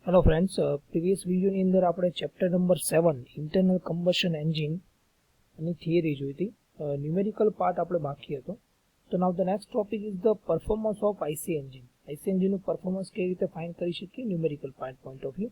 Hello friends, previous વિડીયોની અંદર આપણે chapter number 7 internal combustion engine ની થિયરી જોઈ હતી. ન્યુમેરિકલ પાર્ટ આપણે બાકી હતો. તો now the next topic is the performance of IC engine. IC એન્જિનનું પરફોર્મન્સ કેવી રીતે ફાઇન્ડ કરી શકીએ numerical part point of view.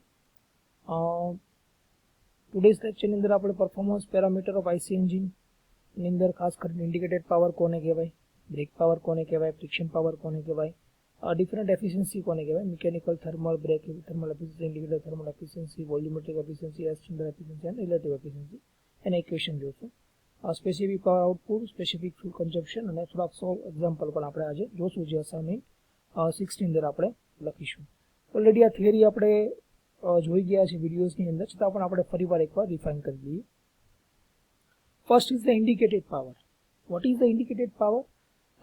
Today's લેક્ચરની અંદર આપણે પરફોર્મન્સ પેરામીટર ઓફ આઈસી એન્જિનની અંદર ખાસ કરીને ઇન્ડિકેટેડ પાવર કોને કહેવાય, બ્રેક પાવર કોને કહેવાય, ફ્રિક્શન પાવર કોને કહેવાય, ડિફરન્ટ એફિશિયન્સી કોને કહેવાય, mechanical, thermal, brake thermal efficiency, indicator thermal efficiency, volumetric efficiency, air standard efficiency અને રિલેટિવ એફિશિયન્સી એના ઇક્વેશન જોશું. Specific power output, specific fuel consumption અને થોડાક એક્ઝામ્પલ પણ આપણે આજે જોશું, જે અસાઇનમેન્ટ 6 ની અંદર આપણે લખીશું. ઓલરેડી આ થિયરી આપણે જોઈ ગયા છે વિડીયોઝની અંદર, છતાં પણ આપણે ફરીવાર એકવાર રિફાઇન કરી લઈએ. First is the indicated power. Vote is the indicated power?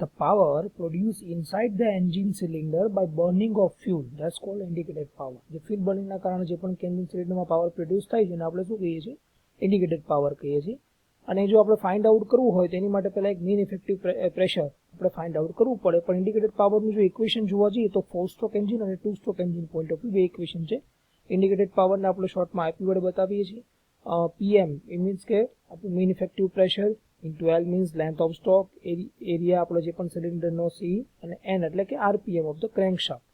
The power produced inside the engine cylinder by burning of fuel, that's called indicated power. જે fuel burning ના કારણે જે પણ engine cylinder માં પાવર પ્રોડ્યુસ થાય છે એને આપણે શું કહીએ છીએ? ઇન્ડિકેટેડ પાવર કહીએ છીએ. અને જો આપણે ફાઇન્ડ આઉટ કરવું હોય તો એની માટે પહેલા એક મીન ઇફેક્ટિવ પ્રેશર આપણે ફાઇન્ડ આઉટ કરવું પડે. પણ ઇન્ડિકેટેડ પાવરનું જો ઇક્વેશન જોવા જઈએ તો 4 સ્ટ્રોક એન્જિન અને 2 stroke engine point of view બે ઇક્વેશન છે. ઇન્ડિકેટેડ પાવરને આપણે શોર્ટમાં આઈપી વડે બતાવીએ છીએ. પીએમ એ મીન્સ કે આપણું mean effective pressure into L means length of stock, area આપણો જે પણ સિલિન્ડરનો સી, અને એન એટલે કે આરપીએમ ઓફ ધ ક્રેન્કશાફ્ટ.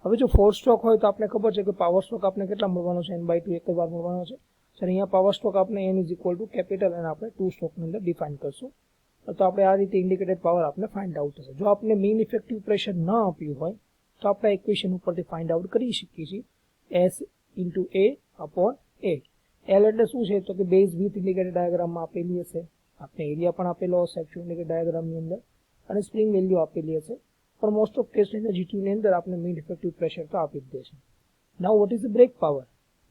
હવે જો 4 સ્ટ્રોક હોય તો આપણે ખબર છે કે પાવર સ્ટ્રોક આપણે કેટલા મળવાનો છે? n/2 એક જ વાર મળવાનો છે. અહીંયા પાવર સ્ટ્રોક આપણે n is equal to capital અને આપણે 2 સ્ટ્રોકની અંદર ડિફાઇન કરશું. તો આપણે આ રીતે ઇન્ડિકેટેડ પાવર આપણે ફાઇન્ડ આઉટ થશે. જો આપણે મીન ઇફેક્ટિવ પ્રેશર ન આપ્યું હોય તો આપણે ઇક્વેશન ઉપરથી ફાઇન્ડ આઉટ કરી શકીએ છીએ. S into A upon A. L એટલે શું છે? તો કે બેઝ વિથ ઇન્ડિકેટેડ ડાયાગ્રામમાં આપેલી હશે. આપણે એરિયા પણ આપેલો હશે એકચ્યુઅલ ઇન્ડિકેટેડ ડાયાગ્રામની અંદર, અને સ્પ્રિંગ વેલ્યુ આપેલી હશે. પણ મોસ્ટ ઓફ કેસની અંદર જીટીયુની અંદર આપણે મીન ઇફેક્ટિવ પ્રેશર તો આપી જ દેશે. Now what is the brake power?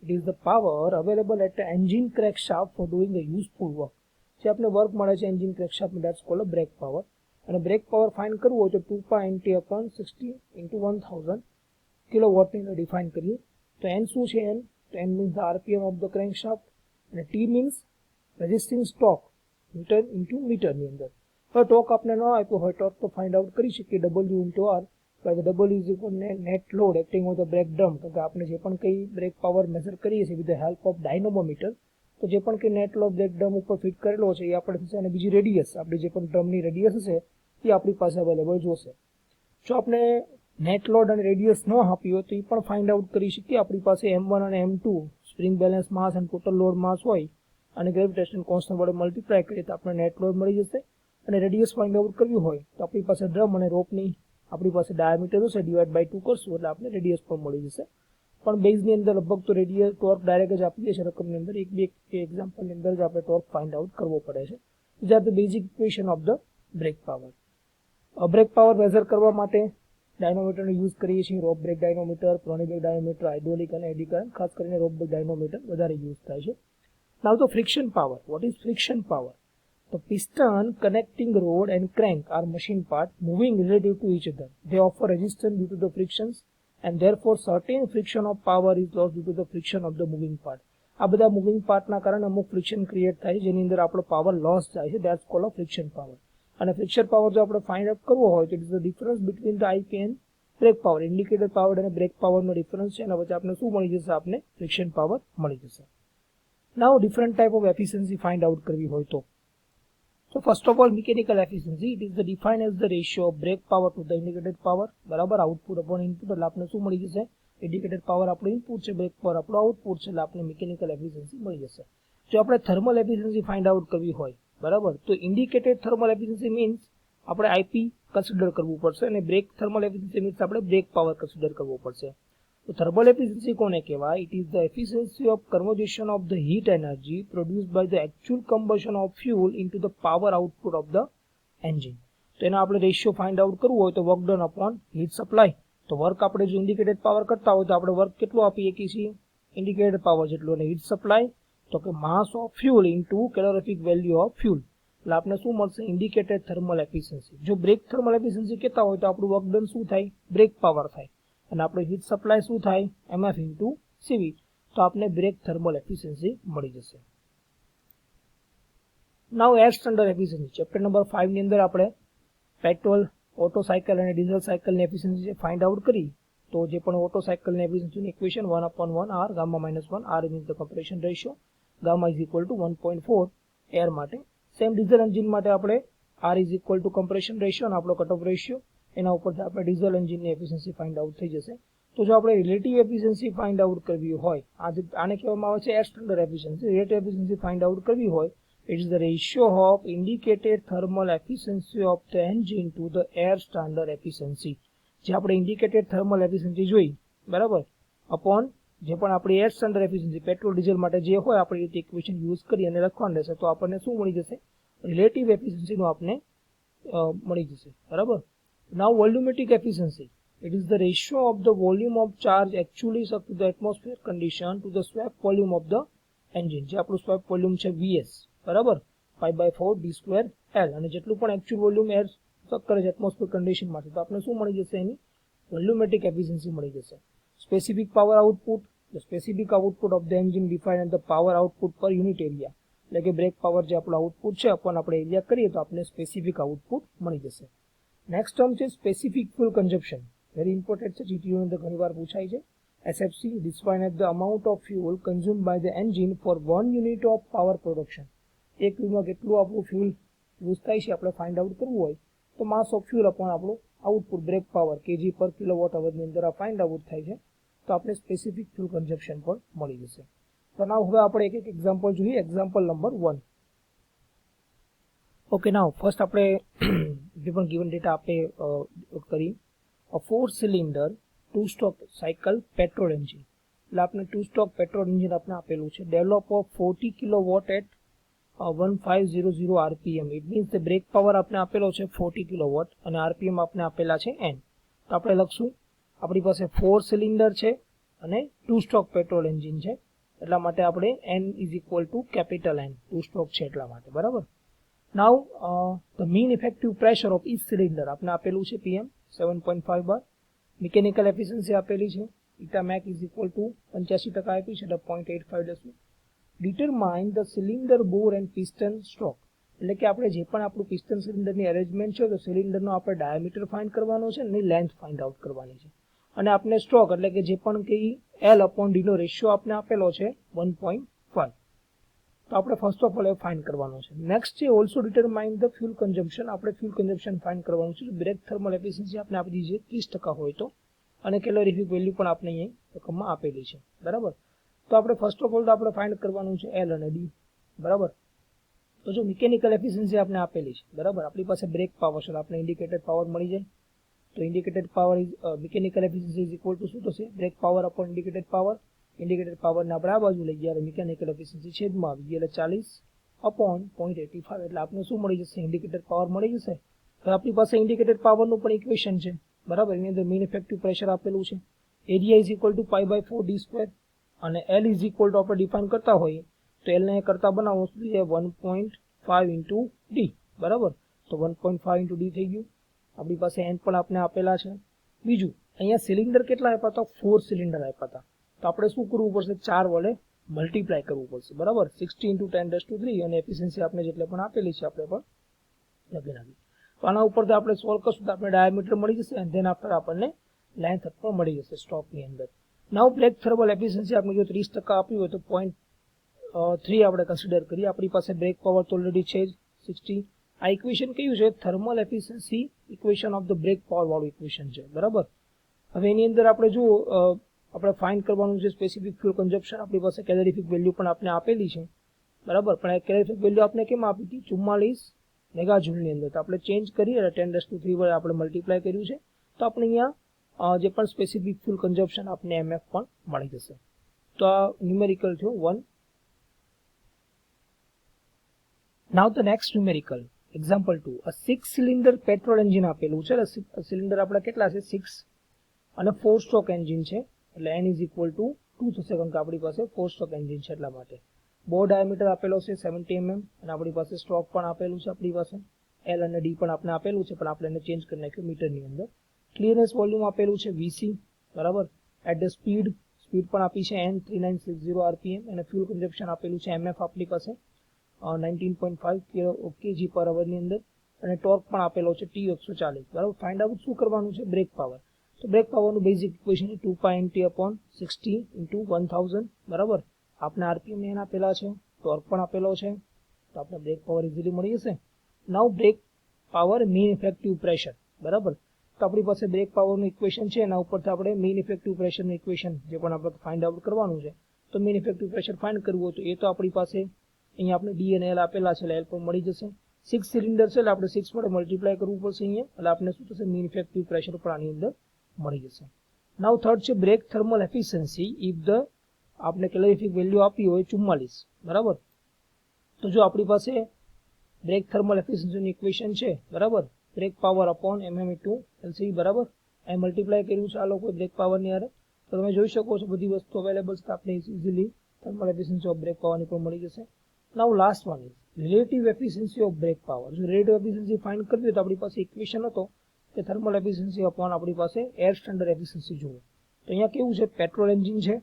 It is the power available at engine crankshaft for doing a useful work. જે આપણે વર્ક મળે છે એન્જિન ક્રેન્કશાફ્ટમાં, that's called a brake power. અને બ્રેક પાવર ફાઇન્ડ કરવું હોય તો 2π/60 × 1000 કિલોવોટની અંદર ડિફાઇન કરીએ. તો એન શું છે? એન તો N means the RPM of the crankshaft, અને T means resisting stroke newton into મીટરની અંદર. હવે ટોર્ક આપણે ન આપ્યો હોય ટોર્ક તો ફાઇન્ડ આઉટ કરી શકીએ W into R, by the W is equal net load acting on the brake drum. તો કે આપણે જે પણ કંઈ બ્રેક પાવર મેઝર કરીએ છીએ વિથ ધ હેલ્પ ઓફ ડાયનોમોમીટર, તો જે પણ કંઈ નેટ લોડ બ્રેક ડ્રમ ઉપર ફિટ કરેલો છે એ આપણે થશે, અને બીજી રેડિયસ આપણી જે પણ ડ્રમની રેડિયસ હશે એ આપણી પાસે અવેલેબલ જોશે. જો આપણે નેટ લોડ અને રેડિયસ ન આપી હોય તો એ પણ ફાઇન્ડ આઉટ કરી શકીએ. આપણી પાસે M1 અને M2 સ્પ્રિંગ બેલેન્સ માસ અને ટોટલ લોડ માસ હોય અને ગ્રેવિટેશન કોન્સ્ટન્ટ વડે મલ્ટીપ્લાય કરીએ તો આપણે નેટ લોડ મળી જશે. અને રેડિયસ ફાઇન્ડ આઉટ કરવી હોય તો આપણી પાસે ડ્રમ અને રોપની આપણી પાસે ડાયામીટર હશે, ડિવાઈડ બાય 2 કરશું એટલે આપણે રેડિયસ પણ મળી જશે. પણ બેઝની અંદર લગભગ તો રેડિયસ ટોર્ક ડાયરેક્ટ જ આપી દે છે રકમની અંદર. એક બે એક્ઝામ્પલની અંદર જ આપણે ટોર્ક ફાઇન્ડ આઉટ કરવો પડે છે. These are the basic equation of the brake power. Brake power measure કરવા માટે ડાયનોમીટરનો યુઝ કરીએ છીએ. Rope brake dynamometer, prony brake dynamometer, hydraulic અને એડી કરંટ, ખાસ કરીને રોપ બ્રેક ડાયનોમીટર વધારે યુઝ થાય છે. Now the friction power. What is friction power? The piston, connecting rod and crank are machine parts moving relative to each other. They offer resistance due to the frictions, and therefore certain friction of power is lost due to the friction of the moving part. આ બધા moving પાર્ટના કારણે અમુક friction create થાય છે જેની અંદર આપણો power loss જાય છે. That's called friction power. અને ફ્રિક્શન પાવર જો આપણે ફાઇન્ડ આઉટ કરવો હોય તો it is the difference between the IP and brake power. Indicated power અને બ્રેક પાવરનો ડિફરન્સ છે, એના વચ્ચે આપણે શું મળી જશે? આપણે ફ્રિક્શન પાવર મળી જશે. Now different type of efficiency find out કરવી હોય તો, so first of all mechanical efficiency, it is the defined as the ratio of brake power to the indicated power, બરાબર, આઉટપુટ અપોન ઇનપુટ. એટલે આપણે શું મળી જશે? ઇન્ડિકેટેડ પાવર આપણું ઇનપુટ છે, બ્રેક પાવર આપણું આઉટપુટ છે, એટલે આપણે મિકેનિકલ એફિશિયન્સી મળી જશે. જો આપણે થર્મલ એફિશિયન્સી ફાઇન્ડ આઉટ કરવી હોય, બરાબર, તો ઇન્ડિકેટેડ થર્મલ એફિશિયન્સી મીન્સ આપણે આઈપી કન્સિડર કરવું પડશે, અને બ્રેક થર્મલ એફિશિયન્સી મીન્સ આપણે બ્રેક પાવર કન્સિડર કરવો પડશે. તો થર્મલ એફિશિયન્સી કોને કહેવાય? It is the efficiency of conversion of the heat energy produced by the actual combustion of fuel into the power output of the engine. તો એનો આપણે ratio find out કરવું હોય તો work done upon heat supply. તો work આપણે જો indicated power કરતા હોય તો આપણે વર્ક કેટલું આપી શકીએ છીએ? ઇન્ડિકેટેડ પાવર જેટલું. અને હીટ સપ્લાય તો કે mass of fuel into calorific value of fuel. એટલે આપણે શું મળશે? Indicated thermal efficiency. જો બ્રેક થર્મલ એફિશિયન્સી કહેતા હોય તો આપણું વર્ક ડન શું થાય? બ્રેક પાવર થાય. અને આપણે હીટ સપ્લાય શું થાય? MF into CV. તો આપણે બ્રેક થર્મલ એફિશિયન્સી મળી જશે. Now air standard efficiency. Chapter number 5 ની અંદર આપણે પેટ્રોલ, ઓટો સાયકલ અને ડીઝલ સાયકલની એફિશિયન્સી ફાઇન્ડ આઉટ કરી. તો જે પણ ઓટો સાયકલની એફિશિયન્સીની equation 1/1 r gamma -1 r is the compression ratio, gamma is equal to 1.4 air માટે. સેમ ડીઝલ એન્જિન માટે આપણે r is equal to compression ratio અને આપણો કટ ઓફ રેશિયો, એના ઉપરથી આપણે ડીઝલ એન્જિનની એફિશિયન્સી ફાઇન્ડ આઉટ થઈ જશે. તો જો આપણે રિલેટિવ એફિશિયન્સી ફાઇન્ડ આઉટ કરવી હોય, આને કહેવામાં આવે છે air standard efficiency. Relative efficiency find out કરવી હોય, it is the ratio of indicated thermal efficiency of the engine to the air standard efficiency. જે આપણે ઇન્ડિકેટેડ થર્મલ એફિશિયન્સી જોઈ, બરાબર, અપોન જે પણ આપણી air standard efficiency petrol diesel માટે જે હોય આપણી રીતે ઇક્વેશન યુઝ કરી અને લખવાનું રહેશે, તો આપણને શું મળી જશે? રિલેટિવ એફિશિયન્સીનું આપણને મળી જશે, બરાબર. Now volumetric efficiency, it is the ratio of the volume of charge actually up to the atmosphere condition to the swept volume of the engine. જે આપણું સ્વેપ વોલ્યુમ છે VS, બરાબર, π/4 d2 L, અને જેટલું પણ એક્ચ્યુઅલ વોલ્યુમ એર સક કરે છે atmosphere condition માટે, તો આપણે શું મળી જશે? એની વોલ્યુમેટ્રિક એફિશિયન્સી મળી જશે. Specific power output, the specific output of the engine define and the power output પર યુનિટ એરિયા, એટલે કે બ્રેક પાવર જે આપણો આઉટપુટ છે અપોન આપણે એરિયા કરીએ તો આપણે સ્પેસિફિક આઉટપુટ મળી જશે. નેક્સ્ટ ટર્મ છે specific fuel consumption. Very important છે, જીટીયુ ની અંદર ઘણીવાર પૂછાય છે. SFC defines as the amount of fuel consumed by the engine for 1 unit of power production. એક યુનિટમાં કેટલું આપણું ફ્યુલ યુઝ થાય છે આપણે ફાઇન્ડ આઉટ કરવું હોય તો માસ ઓફ ફ્યુલ અપોન આપણું આઉટપુટ બ્રેક પાવર kg પર કિલોવોટ અવરની અંદર આ ફાઇન્ડ આઉટ થાય છે, તો આપણે સ્પેસિફિક ફ્યુલ કન્ઝપ્શન પણ મળી જશે. તો નાવ હવે આપણે એક એક એક્ઝામ્પલ જોઈએ. Example number 1. Okay, now first આપણે જે પણ ગિવન ડેટા આપણે કરી, a 4 cylinder 2 stroke cycle petrol engine, એટલે આપણે 2 સ્ટ્રોક પેટ્રોલ એન્જિન આપણે આપેલું છે. Develop of 40 kilowatt at 1500 RPM. It means the brake power આપણે આપેલો છે 40 કિલોવોટ અને RPM આપણે આપેલા છે n. તો આપણે લખશું, આપણી પાસે 4 સિલિન્ડર છે અને 2 સ્ટ્રોક પેટ્રોલ એન્જિન છે, એટલા માટે આપણે n is equal to capital N, 2 stroke છે એટલા માટે, બરાબર. Now the mean effective pressure of each cylinder આપણે આપેલું છે PM 7.5 bar. મિકેનિકલ એફિશિયન્સી આપેલી છે, ઇટા મેક ઇઝ ઇક્વલ ટુ 85% આપી છે, એટલે 0.85 decibel. Determine the cylinder bore and piston stroke, એટલે કે આપણે જે પણ આપણું પિસ્ટન સિલિન્ડરની અરેન્જમેન્ટ છે તો સિલિન્ડરનો આપણે ડાયામીટર ફાઇન્ડ કરવાનો છે અને લેન્થ ફાઇન્ડ આઉટ કરવાની છે, અને આપણે સ્ટ્રોક એટલે કે જે પણ કે L/D નો રેશિયો આપણે આપેલો છે 1.5. તો આપણે first of all A find કરવાનું છે. નેક્સ્ટ છે also determine the fuel consumption. આપણે ફ્યુલ કન્ઝમ્પશન ફાઇન્ડ કરવાનું છે. બ્રેક થર્મલ એફિશિયન્સી આપણે આપી દીધી છે 30% હોય તો, અને કેલોરીફિક વેલ્યુ પણ આપણે અહીં રકમમાં આપેલી છે, બરાબર. તો આપણે ફર્સ્ટ ઓફ ઓલ તો આપણે ફાઇન્ડ કરવાનું છે L અને D, બરાબર. તો જો મિકેનિકલ એફિશિયન્સી આપણે આપેલી છે, બરાબર, આપણી પાસે બ્રેક પાવર છે, આપણે ઇન્ડિકેટેડ પાવર મળી જાય. તો indicated power is mechanical efficiency is equal to શું થશે? Brake power upon indicated power. Indicated પાવરને આપણે આ બાજુ લઈ ગયા અને મિકેનિકલ એફિશિયન્સી છેદમાં આવી ગઈ, એટલે 40 અપોન 0.85, એટલે આપણે શું મળી જશે? ઇન્ડિકેટેડ પાવર મળી જશે. તો આપણી પાસે ઇન્ડિકેટેડ પાવરનું પણ ઇક્વેશન છે, બરાબર. એની અંદર મીન ઇફેક્ટિવ પ્રેશર આપેલું છે. Area is equal two π/4 d2, અને L ઇઝ ઇક્વલ ટુ આપણે ડિફાઇન કરતા હોઈએ તો L ને કરતા બનાવો તો 1.5 ઇન્ટુ D, બરાબર. તો 1.5 ઇન્ટુ D થઈ ગયું. આપણી પાસે N પણ આપણે આપેલા છે. બીજું, અહીંયા સિલિન્ડર કેટલા આપ્યા હતા? 4 સિલિન્ડર આપ્યા હતા. તો આપણે શું કરવું પડશે? 4 વડે મલ્ટીપ્લાય કરવું પડશે, બરાબર. 60 ઇન્ટુ 10⁻³ અને એફિશિયન્સી આપણે જેટલે પણ આપેલી છે આપણે પણ લખી નાખી. તો આના ઉપરથી આપણે સોલ્વ કરશું તો આપણે ડાયામીટર મળી જશે, અને ધેન આફ્ટર આપણને લેન્થ પણ મળી જશે સ્ટ્રોકની અંદર. નાઉ બ્રેક થર્મલ એફિશિયન્સી આપણે જો 30% આપ્યું હોય તો 0.3 આપણે કન્સિડર કરીએ. આપણી પાસે બ્રેક પાવર તો ઓલરેડી છે જ 60. આ ઇક્વેશન કયું છે? Thermal efficiency equation of the brake power વાળું ઇક્વેશન છે, બરાબર. હવે એની અંદર આપણે જુઓ, આપણે ફાઇન્ડ કરવાનું છે સ્પેસિફિક ફ્યુલ કન્ઝપ્શન. આપણી પાસે કેલોરીફિક વેલ્યુ પણ આપણે આપેલી છે, બરાબર. પણ આ કેલોરીફિક વેલ્યુ આપણે કેમ આપી હતી? 44 મેગાજૂલની અંદર. તો આપણે ચેન્જ કરી અને 10⁻³ વડે આપણે મલ્ટીપ્લાય કર્યું છે, તો આપણે અહીંયા જે પણ સ્પેસિફિક ફ્યુલ કન્ઝપ્શન આપણે MF પણ મળી જશે. તો આ ન્યુમેરિકલ થયો 1. નાઉ ધ નેક્સ્ટ ન્યુમેરિકલ એક્ઝામ્પલ 2. આ 6 સિલિન્ડર પેટ્રોલ એન્જિન આપેલું છે. સિલિન્ડર આપણે કેટલા છે? 6, અને 4 સ્ટ્રોક એન્જિન છે, એટલે N ઇઝ ઇક્વલ ટુ 2 થશે, કારણ કે આપણી પાસે 4 સ્ટ્રોક એન્જિન છે એટલા માટે. બોર ડાયામીટર આપેલો છે 70 mm, અને આપણી પાસે સ્ટ્રોક પણ આપેલું છે. આપણી પાસે L અને D પણ આપણે આપેલું છે, પણ આપણે એને ચેન્જ કરી નાખ્યું મીટરની અંદર. ક્લિયરનેસ વોલ્યુમ આપેલું છે VC, બરાબર. એટ ધ સ્પીડ પણ આપી છે N3960 RPM, અને ફ્યુલ કન્ઝપ્શન આપેલું છે MF આપણી પાસે 19.5 kg પર અવરની અંદર, અને ટોર્ક પણ આપેલો છે T140, બરાબર. ફાઇન્ડ આઉટ શું કરવાનું છે? Brake power. તો બ્રેક પાવરનું બેઝિક ઇક્વેશન 2π/60 × 1000 બરાબર. આપણે આરપીએમ એન આપેલા છે, ટોર્ક પણ આપેલો છે, તો આપણે બ્રેક પાવર ઇઝીલી મળી જશે. Now brake power mean effective pressure બરાબર. તો આપણી પાસે બ્રેક પાવરનું ઇક્વેશન છે, એના ઉપરથી આપણે મીન ઇફેક્ટિવ પ્રેશરનું ઇક્વેશન જે પણ આપણે ફાઇન્ડ આઉટ કરવાનું છે. તો મીન ઇફેક્ટિવ પ્રેશર ફાઇન્ડ કરવું હોય તો એ તો આપણી પાસે અહીંયા આપણે ડી અને એલ આપેલા છે, એટલે એલ પણ મળી જશે. 6 સિલિન્ડર છે એટલે આપણે 6 વડે મલ્ટીપ્લાય કરવું પડશે અહીંયા, એટલે આપણે શું થશે મીન ઇફેક્ટિવ પ્રેશર પણ આની અંદર મળી જશે. નાઉ થર્ડ છે brake thermal efficiency if the આપણે કેલોરીફિક વેલ્યુ આપી હોય 44 બરાબર. તો જો આપણી પાસે બ્રેક થર્મલ એફિશિયન્સીનું ઇક્વેશન છે બરાબર, brake power upon mm * LCV બરાબર. અહીં મલ્ટીપ્લાય કર્યું છે આ લોકો બ્રેક પાવરની હારે, તો તમે જોઈ શકો છો બધી વસ્તુ અવેલેબલ છે, આપણે easily thermal efficiency of brake પાવરની પણ મળી જશે. Now last one is relative efficiency of brake power. જો રિલેટિવ એફિશિયન્સી ફાઇન્ડ કરવી હોય તો આપણી પાસે ઇક્વેશન હતો કે થર્મલ એફિશિયન્સી અપોન આપણી પાસે એર સ્ટાન્ડર્ડ એફિશિયન્સી જોઈએ. તો અહીંયા કેવું છે, પેટ્રોલ એન્જિન છે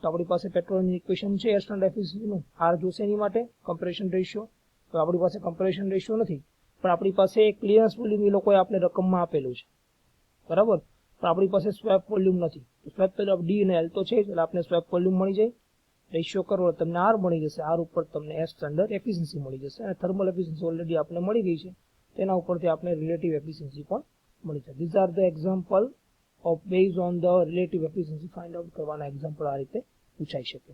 તો આપણી પાસે પેટ્રોલ એન્જિન ઇક્વેશન છે એર સ્ટાન્ડર્ડ એફિશિયન્સીનું. આર જોશે એની માટે કમ્પ્રેશન રેશિયો, તો આપણી પાસે કમ્પ્રેશન રેશિયો નથી, પણ આપણી પાસે ક્લિયરન્સ વોલ્યુમ એ લોકોએ આપણે રકમમાં આપેલું છે બરાબર. પણ આપણી પાસે સ્વેપ વોલ્યુમ નથી, તો સ્વેપ પેલા ડી અને એલ તો છે જ, એટલે આપણે સ્વેપ વોલ્યુમ મળી જાય. રેશિયો કરો તમને આર મળી જશે, આર ઉપર તમને એર સ્ટાન્ડર્ડ એફિશિયન્સી મળી જશે, અને થર્મલ એફિશિયન્સી ઓલરેડી આપણે મળી ગઈ છે, તેના ઉપરથી આપણે રિલેટિવ એફિશિયન્સી પણ મળી જાય. These are the example of base on the relative efficiency find out કરવાના એક્ઝામ્પલ આ રીતે પૂછાઈ શકે.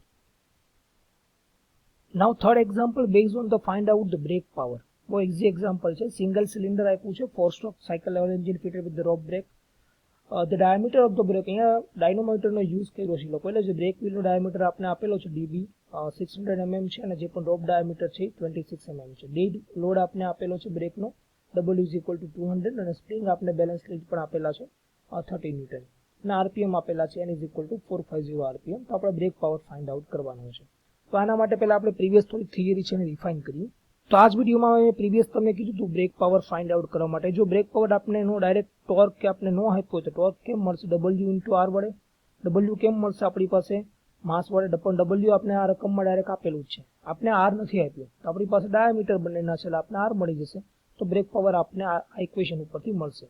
Now third example base on the find out the brake power. બહુ ઇઝી એક્ઝામ્પલ છે. સિંગલ સિલિન્ડર આપ્યું છે, 4 stroke cycle level engine fitted with the rope brake. The diameter of the brake, અહીંયા ડાયનોમીટરનો યુઝ કર્યો છે લોકો, એટલે જે બ્રેક વ્હીલનો ડાયામીટર આપણે આપેલો છે ડીબી 600 mm છે, અને જે પણ રોપ ડાયામીટર છે 26 mm છે. ડેડ લોડ આપણે આપેલો છે બ્રેકનો W = 200, અને સ્પ્રિંગ આપણે બેલેન્સ લીડ પણ આપેલા છે 30 ન્યૂટન, અને આરપીએમ આપેલા છે N = 450 આરપીએમ. તો આપણે બ્રેક પાવર ફાઇન્ડ આઉટ કરવાનો છે. તો આના માટે પહેલા આપણે પ્રીવિયસ થોડી થિયરી છે એને રિફાઇન કરીએ. તો આ જ વિડીયોમાં મેં પ્રીવિયસ તમને કીધું હતું બ્રેક પાવર ફાઇન્ડ આઉટ કરવા માટે. જો બ્રેક પાવર આપણે નો ડાયરેક્ટ ટોર્ક કે આપણે નો આપ્યો તો ટોર્ક કેમ મળશે, W × R વડે. W કેમ મળશે આપણી પાસે, માસ વડે, પણ W આપણે આ રકમમાં ડાયરેક્ટ આપેલું જ છે, આપણે R નથી આપ્યો, તો આપણી પાસે ડાયામીટર બંનેના છે એટલે આપણે R મળી જશે. તો બ્રેક પાવર આપણે આ ઇક્વેશન ઉપરથી મળશે.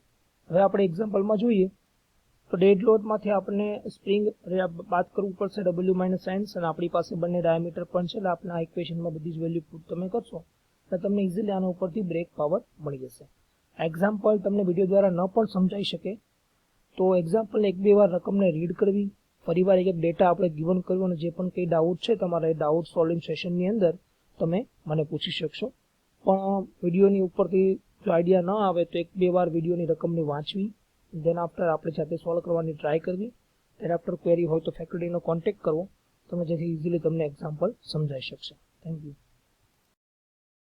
હવે આપણે એક્ઝામ્પલમાં જોઈએ તો ડેડ લોડમાંથી આપણે સ્પ્રિંગ બાદ કરવું પડશે W - N, અને આપણી પાસે બંને ડાયામીટર પણ છે, એટલે આપણે આ ઇક્વેશનમાં બધી જ વેલ્યુ પુટ તમે કરશો એટલે તમને ઇઝીલી આના ઉપરથી બ્રેક પાવર મળી જશે. એક્ઝામ્પલ તમને વિડીયો દ્વારા ન પણ સમજાઈ શકે તો એક્ઝામ્પલ 1-2 વાર રકમને રીડ કરવી, ફરીવાર એક ડેટા આપણે ગિવન કર્યું, અને જે પણ કંઈ ડાઉટ છે તમારા એ ડાઉટ સોલ્વિંગ સેશનની અંદર તમે મને પૂછી શકશો. પણ વિડીયોની ઉપરથી જો આઈડિયા ન આવે તો 1-2 વાર વિડીયોની રકમની વાંચવી, દેન આફ્ટર આપણે જાતે સોલ્વ કરવાની ટ્રાય કરવી. દેન આફ્ટર ક્વેરી હોય તો ફેકલ્ટીનો કોન્ટેક્ટ કરવો, તમે જેથી ઇઝીલી તમને એક્ઝામ્પલ સમજાઈ શકશે. Thank you.